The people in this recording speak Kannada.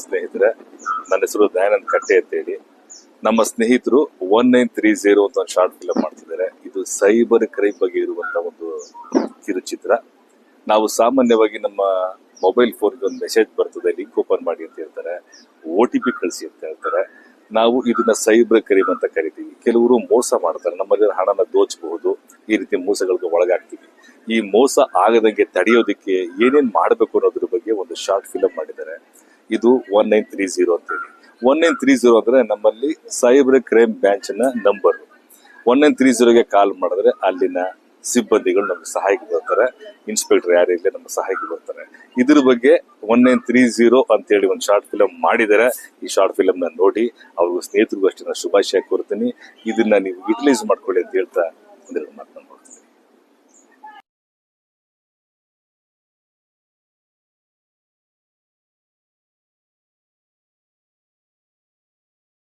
ಸ್ನೇಹಿತರೆ, ನನ್ನ ಹೆಸರು ದಯಾನಂದ್ ಕಟ್ಟೆ ಅಂತ ಹೇಳಿ. ನಮ್ಮ ಸ್ನೇಹಿತರು 1930 ಅಂತ ಒಂದು ಶಾರ್ಟ್ ಫಿಲಂ ಮಾಡ್ತಿದ್ದಾರೆ. ಇದು ಸೈಬರ್ ಕ್ರೈಮ್ ಬಗ್ಗೆ ಇರುವಂತ ಒಂದು ಕಿರುಚಿತ್ರ. ನಾವು ಸಾಮಾನ್ಯವಾಗಿ ನಮ್ಮ ಮೊಬೈಲ್ ಫೋನ್ಗೆ ಒಂದು ಮೆಸೇಜ್ ಬರ್ತದೆ, ಲಿಂಕ್ ಓಪನ್ ಮಾಡಿ ಅಂತ ಹೇಳ್ತಾರೆ, OTP ಕಳಿಸಿ ಅಂತ ಹೇಳ್ತಾರೆ. ನಾವು ಇದನ್ನ ಸೈಬರ್ ಕ್ರೈಮ್ ಅಂತ ಕರಿತೀವಿ. ಕೆಲವರು ಮೋಸ ಮಾಡ್ತಾರೆ, ನಮ್ಮಲ್ಲಿ ಹಣನ ದೋಚಬಹುದು, ಈ ರೀತಿ ಮೋಸಗಳಿಗೆ ಒಳಗಾಗ್ತೀವಿ. ಈ ಮೋಸ ಆಗದಂಗೆ ತಡೆಯೋದಕ್ಕೆ ಏನೇನ್ ಮಾಡಬೇಕು ಅನ್ನೋದ್ರ ಬಗ್ಗೆ ಒಂದು ಶಾರ್ಟ್ ಫಿಲಂ ಮಾಡಿದ್ದಾರೆ. ಇದು 1930 ಅಂತ ಹೇಳಿ. 1930 ಅಂದ್ರೆ ನಮ್ಮಲ್ಲಿ ಸೈಬರ್ ಕ್ರೈಮ್ ಬ್ರಾಂಚ್ ನ ನಂಬರ್. 1930ಗೆ ಕಾಲ್ ಮಾಡಿದ್ರೆ ಅಲ್ಲಿನ ಸಿಬ್ಬಂದಿಗಳು ನಮ್ಗೆ ಸಹಾಯಕ್ಕೆ ಬರ್ತಾರೆ. ಇನ್ಸ್ಪೆಕ್ಟರ್ ಯಾರಿಲ್ಲ ನಮ್ಮ ಸಹಾಯಕ್ಕೆ ಬರ್ತಾರೆ. ಇದ್ರ ಬಗ್ಗೆ 1930 ಅಂತ ಹೇಳಿ ಒಂದು ಶಾರ್ಟ್ ಫಿಲಂ ಮಾಡಿದ್ದಾರೆ. ಈ ಶಾರ್ಟ್ ಫಿಲಂ ನ ನೋಡಿ ಅವ್ರಿಗೂ ಸ್ನೇಹಿತರಿಗೂ ಅಷ್ಟೇ ಶುಭಾಶಯ ಕೋರ್ತೀನಿ. ಇದನ್ನ ನೀವು ಯುಟಿಲೈಸ್ ಮಾಡ್ಕೊಳ್ಳಿ ಅಂತ ಹೇಳ್ತಾ ಒಂದೆರಡು ಮಾತನಾಡ್ಬೋದು.